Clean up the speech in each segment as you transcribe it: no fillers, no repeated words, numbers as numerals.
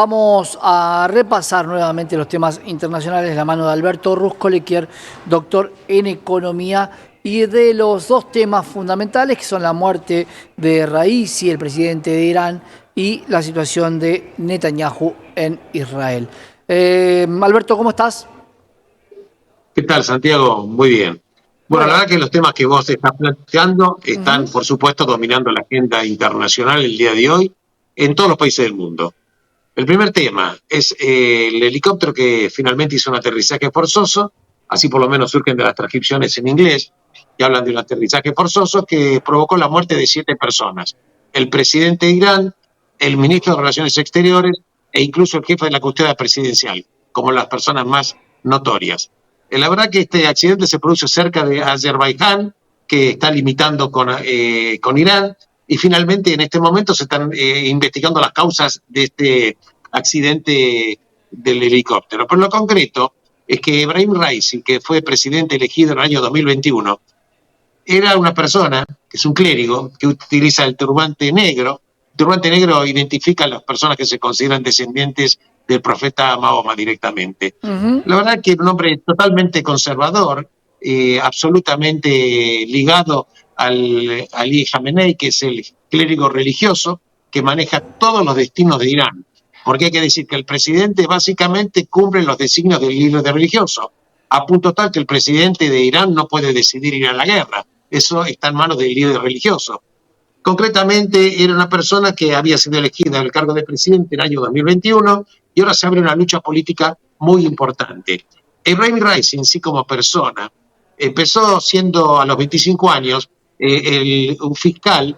Vamos a repasar nuevamente los temas internacionales de la mano de Alberto Ruscolequier, doctor en economía, y de los dos temas fundamentales que son la muerte de Raisi, el presidente de Irán, y la situación de Netanyahu en Israel. Alberto, ¿cómo estás? ¿Qué tal, Santiago? Muy bien. Bueno, la Bueno, verdad que los temas que vos estás planteando están, ujú. por supuesto, dominando la agenda internacional el día de hoy en todos los países del mundo. El primer tema es el helicóptero que finalmente hizo un aterrizaje forzoso, así por lo menos surgen de las transcripciones en inglés, que hablan de un aterrizaje forzoso que provocó la muerte de 7 personas. El presidente de Irán, el ministro de Relaciones Exteriores e incluso el jefe de la custodia presidencial, como las personas más notorias. La verdad que este accidente se produce cerca de Azerbaiyán, que está limitando con Irán, y finalmente en este momento se están investigando las causas de este accidente del helicóptero. Pero lo concreto es que Ebrahim Raisi, que fue presidente elegido en el año 2021, era una persona, que es un clérigo, que utiliza el turbante negro. El turbante negro identifica a las personas que se consideran descendientes del profeta Mahoma directamente. Ujú. La verdad que era un hombre totalmente conservador, absolutamente ligado al Ali Khamenei, que es el clérigo religioso que maneja todos los destinos de Irán. Porque hay que decir que el presidente básicamente cumple los designios del líder religioso, a punto tal que el presidente de Irán no puede decidir ir a la guerra. Eso está en manos del líder religioso. Concretamente, era una persona que había sido elegida al cargo de presidente en el año 2021 y ahora se abre una lucha política muy importante. Ebrahim Raisi en sí como persona empezó siendo a los 25 años un fiscal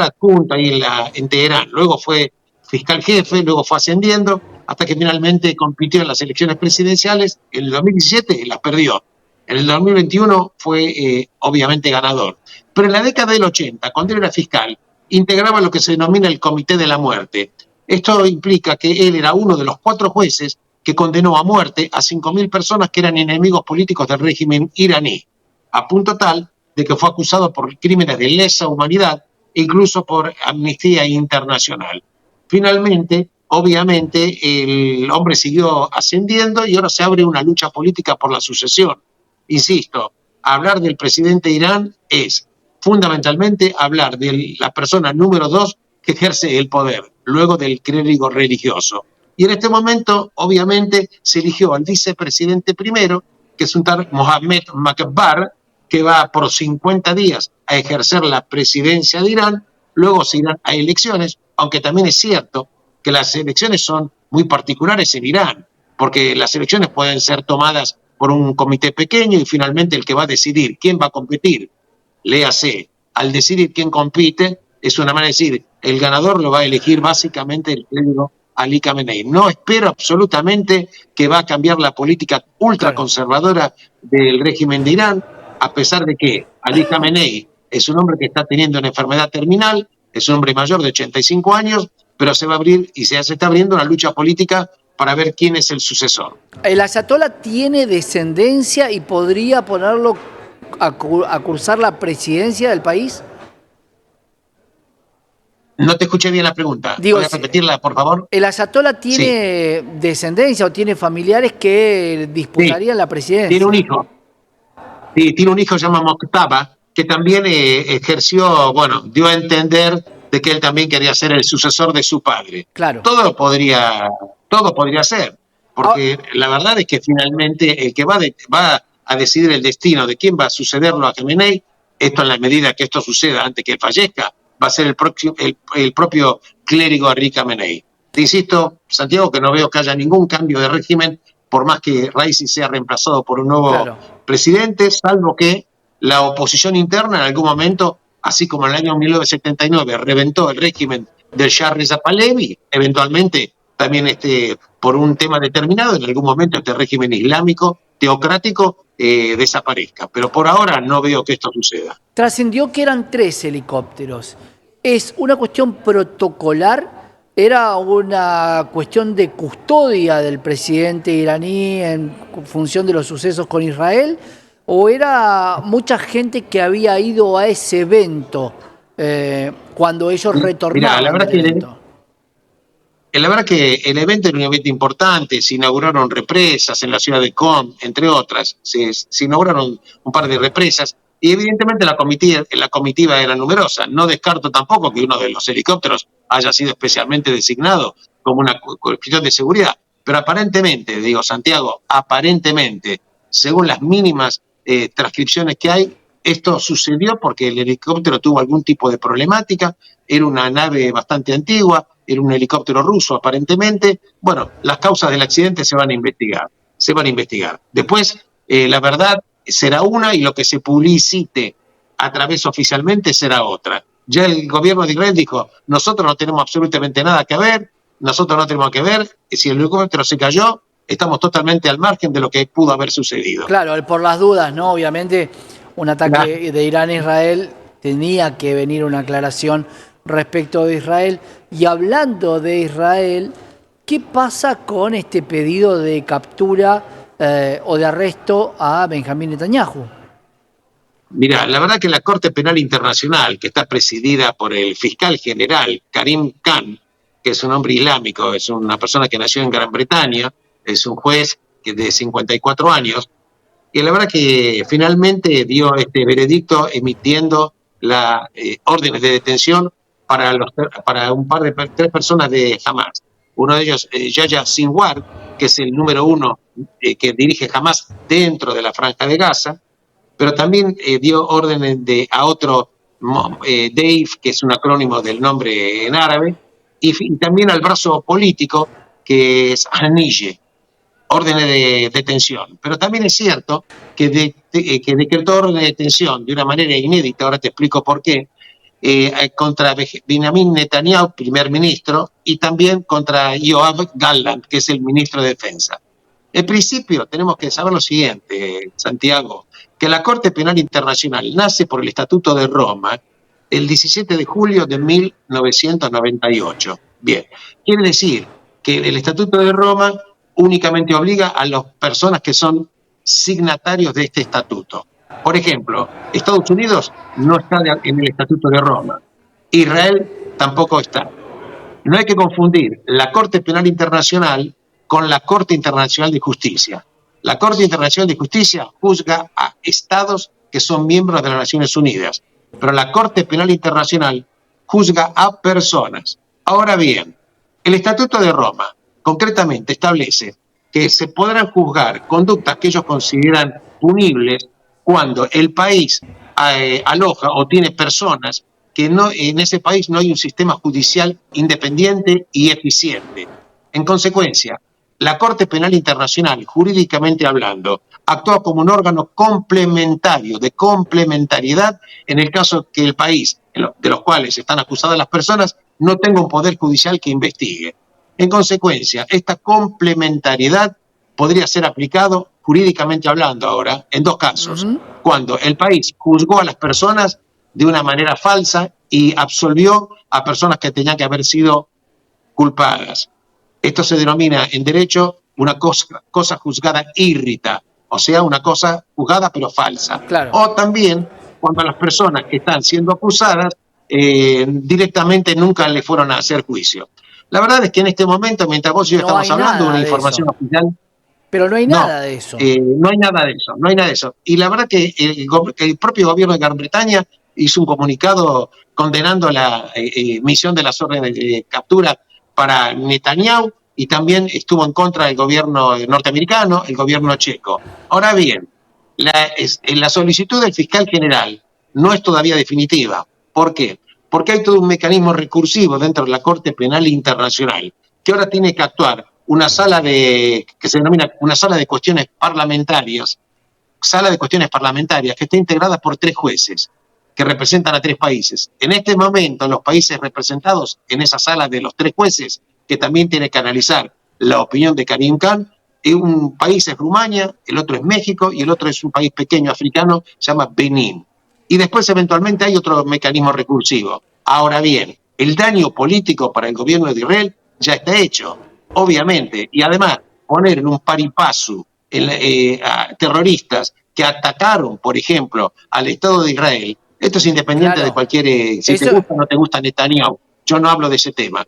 adjunto ahí en Teherán, luego fue fiscal jefe, luego fue ascendiendo hasta que finalmente compitió en las elecciones presidenciales. En el 2017 las perdió. En el 2021 fue obviamente ganador. Pero en la década del 80, cuando él era fiscal, integraba lo que se denomina el Comité de la Muerte. Esto implica que él era uno de los 4 jueces que condenó a muerte a 5.000 personas que eran enemigos políticos del régimen iraní, a punto tal de que fue acusado por crímenes de lesa humanidad e incluso por Amnistía Internacional. Finalmente, obviamente, el hombre siguió ascendiendo y ahora se abre una lucha política por la sucesión. Insisto, hablar del presidente de Irán es fundamentalmente hablar de la persona número 2 que ejerce el poder, luego del clérigo religioso. Y en este momento, obviamente, se eligió al vicepresidente primero, que es un tal Mohammed Makbar, que va por 50 días a ejercer la presidencia de Irán, luego se irán a elecciones, aunque también es cierto que las elecciones son muy particulares en Irán, porque las elecciones pueden ser tomadas por un comité pequeño y finalmente el que va a decidir quién va a competir, léase, al decidir quién compite, es una manera de decir, el ganador lo va a elegir básicamente el clérigo Ali Khamenei. No espero absolutamente que va a cambiar la política Claro. ultraconservadora del régimen de Irán, a pesar de que Ali Khamenei es un hombre que está teniendo una enfermedad terminal, es un hombre mayor de 85 años, pero se va a abrir y se está abriendo una lucha política para ver quién es el sucesor. El ayatolá tiene descendencia y podría ponerlo a cursar la presidencia del país. No te escuché bien la pregunta. Digo, ¿Puedes repetirla, por favor? ¿el ayatolá Sí, tiene descendencia o tiene familiares que sí. disputarían la Tiene un presidencia? hijo. Sí, tiene un hijo que se llama Moctaba, que también ejerció, bueno, dio a entender de que él también quería ser el sucesor de su padre. Claro. Todo podría, todo podría ser, Ah, porque la verdad es que finalmente el que va a decidir el destino de quién va a sucederlo a Khamenei, esto en la medida que esto suceda antes que él fallezca, va a ser el propio clérigo Enrique Khamenei. Te insisto, Santiago, que no veo que haya ningún cambio de régimen, por más que Raisi sea reemplazado por un nuevo claro. presidente, salvo que la oposición interna en algún momento, así como en el año 1979 reventó el régimen del Shah Reza Pahlavi, eventualmente también por un tema determinado, en algún momento este régimen islámico teocrático desaparezca. Pero por ahora no veo que esto suceda. Trascendió que eran 3 helicópteros. ¿Es una cuestión protocolar? ¿Era una cuestión de custodia del presidente iraní en función de los sucesos con Israel? ¿O era mucha gente que había ido a ese evento cuando ellos Mirá, la retornaban verdad del que evento? La verdad que el evento era un evento importante, se inauguraron represas en la ciudad de Qom, entre otras, se inauguraron un par de represas y evidentemente la comitiva era numerosa. No descarto tampoco que uno de los helicópteros haya sido especialmente designado como una cuestión de seguridad, pero aparentemente, digo Santiago, aparentemente, según las mínimas transcripciones que hay, esto sucedió porque el helicóptero tuvo algún tipo de problemática, era una nave bastante antigua, era un helicóptero ruso aparentemente. Bueno, las causas del accidente se van a investigar, se van a investigar. Después, la verdad será una y lo que se publicite a través oficialmente será otra. Ya el gobierno de Israel dijo, nosotros no tenemos absolutamente nada que ver, nosotros no tenemos que ver, si el helicóptero se cayó, estamos totalmente al margen de lo que pudo haber sucedido. Claro, por las dudas, ¿no? Obviamente, un ataque de Irán a Israel tenía que venir una aclaración respecto de Israel. Y hablando de Israel, ¿qué pasa con este pedido de captura o de arresto a Benjamín Netanyahu? Mira, la verdad que la Corte Penal Internacional, que está presidida por el fiscal general Karim Khan, que es un hombre islámico, es una persona que nació en Gran Bretaña, es un juez de 54 años, y la verdad que finalmente dio este veredicto emitiendo las órdenes de detención para un par de tres personas de Hamas. Uno de ellos, Yahya Sinwar, que es el número uno que dirige Hamas dentro de la Franja de Gaza, pero también dio órdenes a otro, Dave, que es un acrónimo del nombre en árabe, y también al brazo político, que es Haniyeh, órdenes de detención. Pero también es cierto que decretó órdenes de detención de una manera inédita, ahora te explico por qué, contra Benjamin Netanyahu, primer ministro, y también contra Yoav Gallant, que es el ministro de Defensa. En principio, tenemos que saber lo siguiente, Santiago, que la Corte Penal Internacional nace por el Estatuto de Roma el 17 de julio de 1998. Bien, quiere decir que el Estatuto de Roma únicamente obliga a las personas que son signatarios de este estatuto. Por ejemplo, Estados Unidos no está en el Estatuto de Roma, Israel tampoco está. No hay que confundir la Corte Penal Internacional con la Corte Internacional de Justicia. La Corte Internacional de Justicia juzga a estados que son miembros de las Naciones Unidas, pero la Corte Penal Internacional juzga a personas. Ahora bien, el Estatuto de Roma concretamente establece que se podrán juzgar conductas que ellos consideran punibles cuando el país aloja o tiene personas que no, en ese país no hay un sistema judicial independiente y eficiente. En consecuencia, la Corte Penal Internacional, jurídicamente hablando, actúa como un órgano complementario, de complementariedad, en el caso que el país de los cuales están acusadas las personas no tenga un poder judicial que investigue. En consecuencia, esta complementariedad podría ser aplicado jurídicamente hablando ahora en dos casos. Cuando el país juzgó a las personas de una manera falsa y absolvió a personas que tenían que haber sido culpadas. Esto se denomina en derecho una cosa juzgada írrita, o sea, una cosa juzgada pero falsa. Claro. O también cuando las personas que están siendo acusadas directamente nunca le fueron a hacer juicio. La verdad es que en este momento, mientras vos y yo estamos hablando de una información oficial, pero no hay nada de eso. No hay nada de eso, no hay nada de eso. Y la verdad que el propio gobierno de Gran Bretaña hizo un comunicado condenando la emisión de las órdenes de captura para Netanyahu y también estuvo en contra del gobierno norteamericano, el gobierno checo. Ahora bien, la solicitud del fiscal general no es todavía definitiva. ¿Por qué? Porque hay todo un mecanismo recursivo dentro de la Corte Penal Internacional que ahora tiene que actuar una sala que se denomina una sala de cuestiones parlamentarias, que está integrada por 3 jueces que representan a 3 países. En este momento, los países representados en esa sala de los 3 jueces, que también tiene que analizar la opinión de Karim Khan, un país es Rumania, el otro es México y el otro es un país pequeño africano, se llama Benín. Y después eventualmente hay otro mecanismo recursivo. Ahora bien, el daño político para el gobierno de Israel ya está hecho, obviamente, y además poner en un paripasu a terroristas que atacaron, por ejemplo, al Estado de Israel, esto es independiente de cualquier, si te gusta o no te gusta Netanyahu, yo no hablo de ese tema.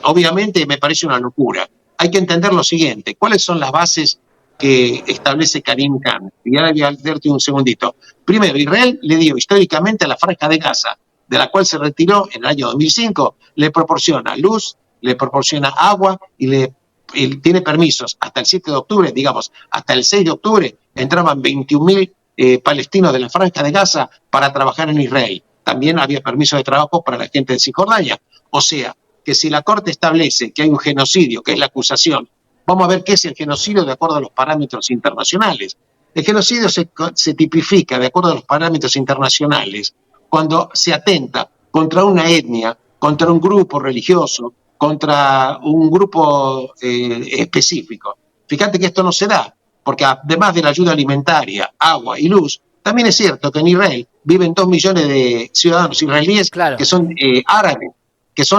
Obviamente me parece una locura. Hay que entender lo siguiente, ¿cuáles son las bases que establece Karim Khan? Y ahora voy a darte un segundito. Primero, Israel le dio históricamente a la Franja de Gaza, de la cual se retiró en el año 2005, le proporciona luz, le proporciona agua y tiene permisos hasta el 7 de octubre, digamos, hasta el 6 de octubre entraban 21.000 palestinos de la Franja de Gaza para trabajar en Israel. También había permiso de trabajo para la gente de Cisjordania. O sea, que si la Corte establece que hay un genocidio, que es la acusación, vamos a ver qué es el genocidio de acuerdo a los parámetros internacionales. El genocidio se tipifica de acuerdo a los parámetros internacionales cuando se atenta contra una etnia, contra un grupo religioso, contra un grupo específico. Fíjate que esto no se da, porque además de la ayuda alimentaria, agua y luz, también es cierto que en Israel viven 2 millones de ciudadanos israelíes que son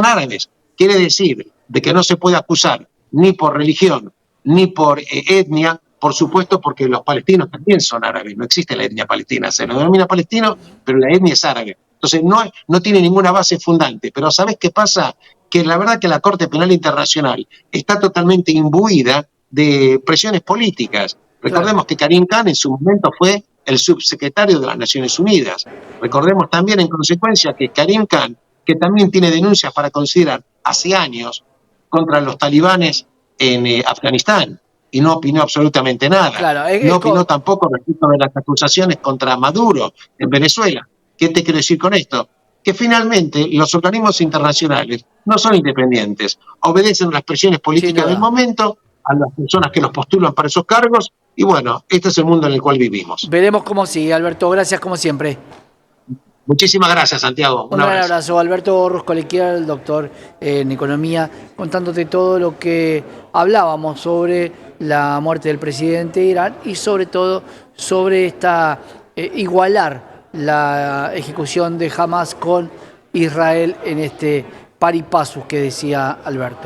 árabes. Quiere decir de que no se puede acusar ni por religión, ni por etnia, por supuesto, porque los palestinos también son árabes, no existe la etnia palestina, se lo denomina palestino, pero la etnia es árabe. Entonces no tiene ninguna base fundante, pero ¿sabés qué pasa? Que la verdad que la Corte Penal Internacional está totalmente imbuida de presiones políticas. Recordemos que Karim Khan en su momento fue el subsecretario de las Naciones Unidas. Recordemos también en consecuencia que Karim Khan, que también tiene denuncias para considerar hace años contra los talibanes en Afganistán, y no opinó absolutamente nada. No opinó tampoco respecto de las acusaciones contra Maduro en Venezuela. ¿Qué te quiero decir con esto? Que finalmente los organismos internacionales no son independientes, obedecen a las presiones políticas del momento, a las personas que los postulan para esos cargos, y bueno, este es el mundo en el cual vivimos. Veremos cómo sigue, Alberto. Gracias como siempre. Muchísimas gracias, Santiago. Un gran abrazo. Alberto Ruscolequier, el doctor en economía, contándote todo lo que hablábamos sobre la muerte del presidente de Irán y sobre todo sobre esta igualar la ejecución de Hamas con Israel en este pari passus que decía Alberto.